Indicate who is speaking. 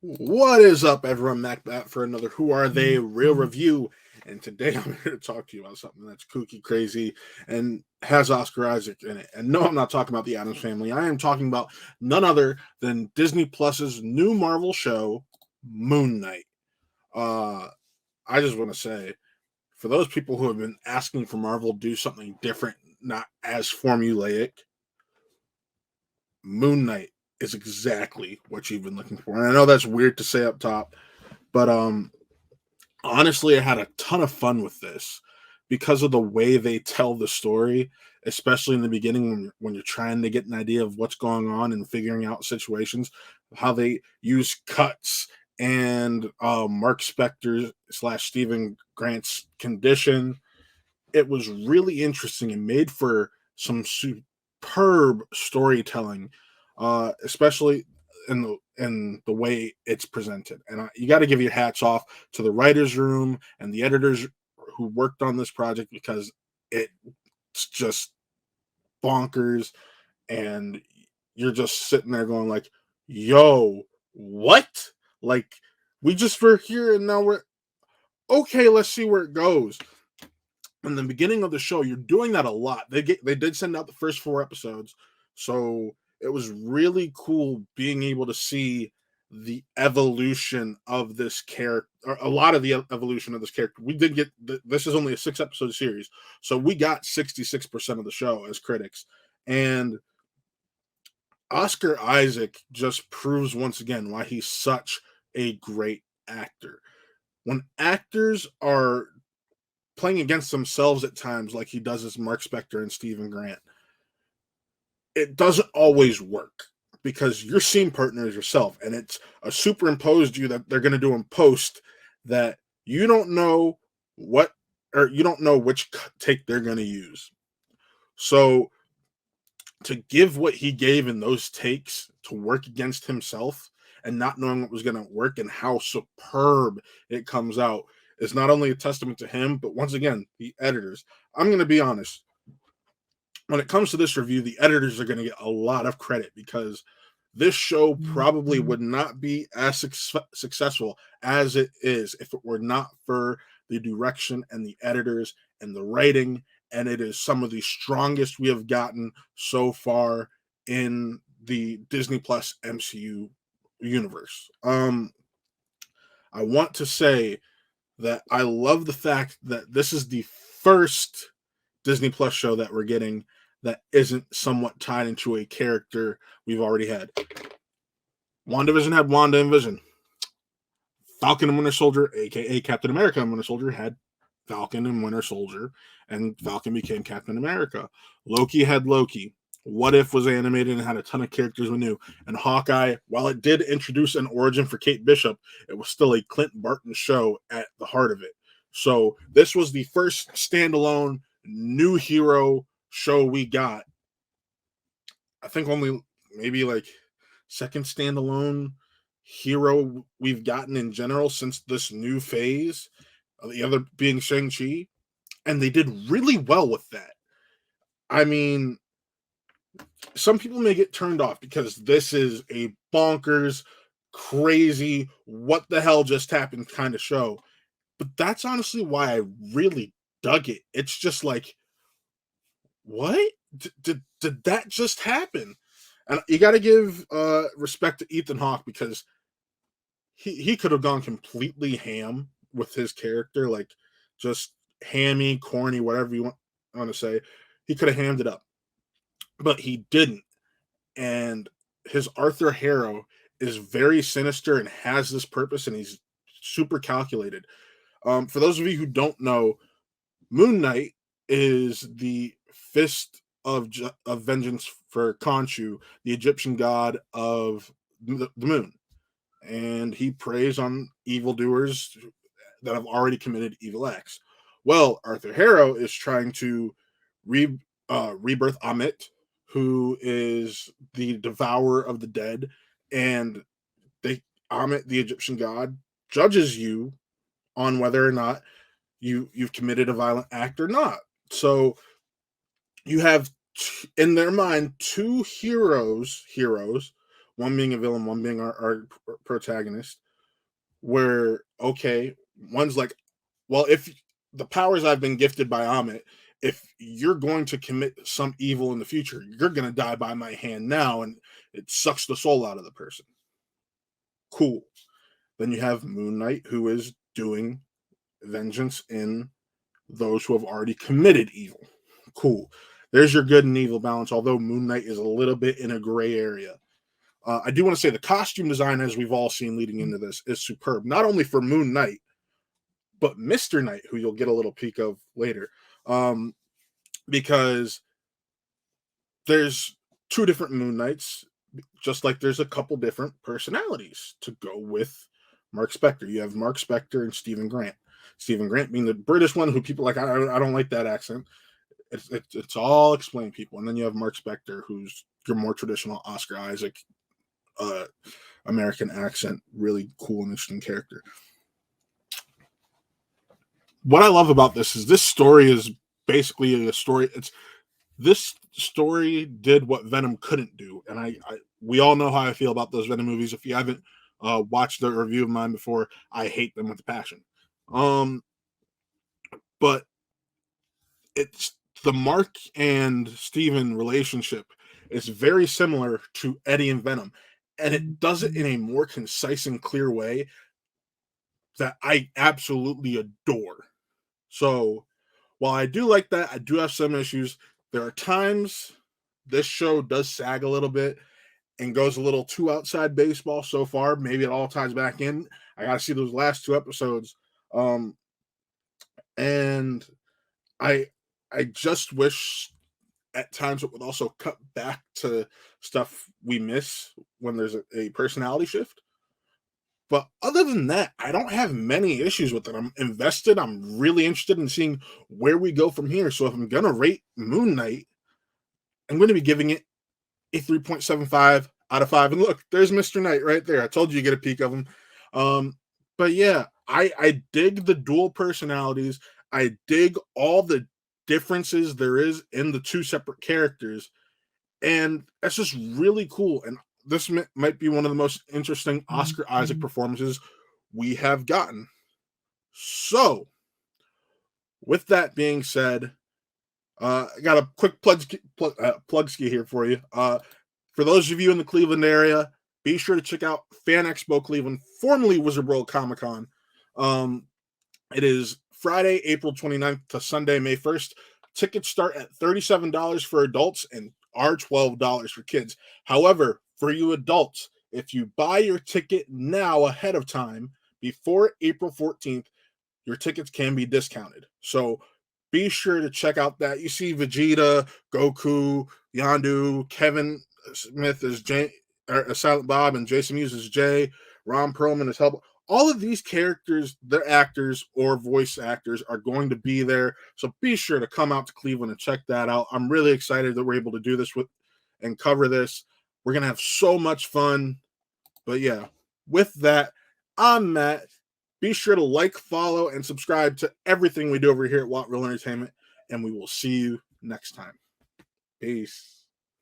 Speaker 1: What is up, everyone? Mac back for another Who Are They Real Review. And today I'm here to talk to you about something that's kooky, crazy, and has Oscar Isaac in it. And no, I'm not talking about the Addams Family. I am talking about none other than Disney Plus's new Marvel show, Moon Knight. Uh, I just want to say, for those people who have been asking for Marvel to do something different, not as formulaic, Moon Knight is exactly what you've been looking for. And I know that's weird to say up top, but honestly, I had a ton of fun with this because of the way they tell the story, especially in the beginning when you're trying to get an idea of what's going on and figuring out situations, how they use cuts and Marc Spector / Stephen Grant's condition. It was really interesting and made for some superb storytelling, especially in the way it's presented. And you got to give your hats off to the writers' room and the editors who worked on this project because it's just bonkers, and you're just sitting there going like, "Yo, what? Like, we just were here and now we're okay. Let's see where it goes." In the beginning of the show, you're doing that a lot. They did send out the first 4 episodes, so it was really cool being able to see the evolution of this character, or a lot of the evolution of this character. We did get this is only a 6 episode series, so we got 66% of the show as critics, and Oscar Isaac just proves once again why he's such a great actor. When actors are playing against themselves at times, like he does as Marc Spector and Stephen Grant, it doesn't always work because your scene partner is yourself, and it's a superimposed you that they're going to do in post that you don't know what, or you don't know which take they're going to use. So to give what he gave in those takes to work against himself and not knowing what was going to work and how superb it comes out is not only a testament to him, but once again, the editors. I'm going to be honest. When it comes to this review, the editors are going to get a lot of credit because this show probably would not be as successful as it is if it were not for the direction and the editors and the writing. And it is some of the strongest we have gotten so far in the Disney Plus MCU universe. I want to say that I love the fact that this is the first Disney Plus show that we're getting that isn't somewhat tied into a character we've already had. WandaVision had Wanda and Vision. Falcon and Winter Soldier, aka Captain America and Winter Soldier, had Falcon and Winter Soldier, and Falcon became Captain America. Loki had Loki. What If was animated and had a ton of characters we knew. And Hawkeye, while it did introduce an origin for Kate Bishop, it was still a Clint Barton show at the heart of it. So this was the first standalone new hero show we got. I think only maybe like second standalone hero we've gotten in general since this new phase. The other being Shang-Chi. And they did really well with that. I mean, some people may get turned off because this is a bonkers, crazy, what the hell just happened kind of show. But that's honestly why I really dug it. It's just like, what? Did that just happen? And you got to give respect to Ethan Hawke because he could have gone completely ham with his character, like just hammy, corny, whatever you want to say. He could have hammed it up, but he didn't. And his Arthur Harrow is very sinister and has this purpose, and he's super calculated. For those of you who don't know, Moon Knight is the fist of vengeance for Khonshu, the Egyptian god of the moon. And he preys on evildoers that have already committed evil acts. Well, Arthur Harrow is trying to rebirth Amit, who is the devourer of the dead, and Amit, the Egyptian god, judges you on whether or not you've committed a violent act or not. So you have in their mind two heroes one being a villain, one being our protagonist, where, okay, one's like, well, if the powers I've been gifted by Amit, if you're going to commit some evil in the future, you're going to die by my hand now, and it sucks the soul out of the person. Cool. Then you have Moon Knight, who is doing vengeance in those who have already committed evil. Cool. There's your good and evil balance, although Moon Knight is a little bit in a gray area. I do want to say the costume design, as we've all seen leading into this, is superb. Not only for Moon Knight, but Mr. Knight, who you'll get a little peek of later. Because there's two different Moon Knights, just like there's a couple different personalities to go with Marc Spector. You have Marc Spector and Stephen Grant. Stephen Grant being the British one, who people like, I don't like that accent. It's all explained, people. And then you have Marc Spector, who's your more traditional Oscar Isaac American accent, really cool and interesting character. What I love about this is this story is basically a story. This story did what Venom couldn't do, and we all know how I feel about those Venom movies. If you haven't watched the review of mine before, I hate them with a passion. But it's the Mark and Steven relationship is very similar to Eddie and Venom, and it does it in a more concise and clear way that I absolutely adore. So while I do like that, I do have some issues. There are times this show does sag a little bit and goes a little too outside baseball so far. Maybe it all ties back in. I got to see those last two episodes. And I just wish at times it would also cut back to stuff we miss when there's a personality shift. But other than that, I don't have many issues with it. I'm invested. I'm really interested in seeing where we go from here. So if I'm going to rate Moon Knight, I'm going to be giving it a 3.75 out of 5. And look, there's Mr. Knight right there. I told you get a peek of him. But yeah, I dig the dual personalities. I dig all the differences there is in the two separate characters. And that's just really cool. And this might be one of the most interesting Oscar Isaac performances we have gotten. So, with that being said, I got a quick plug ski here for you. For those of you in the Cleveland area, be sure to check out Fan Expo Cleveland, formerly Wizard World Comic Con. It is Friday, April 29th to Sunday, May 1st. Tickets start at $37 for adults and are $12 for kids. However, for you adults, if you buy your ticket now ahead of time, before April 14th, your tickets can be discounted. So be sure to check out that. You see Vegeta, Goku, Yondu, Kevin Smith as Silent Bob, and Jason Mewes as Jay, Ron Perlman as Hellboy. All of these characters, their actors or voice actors, are going to be there. So be sure to come out to Cleveland and check that out. I'm really excited that we're able to do this and cover this. We're going to have so much fun. But yeah, with that, I'm Matt. Be sure to like, follow, and subscribe to everything we do over here at Watt Real Entertainment. And we will see you next time. Peace.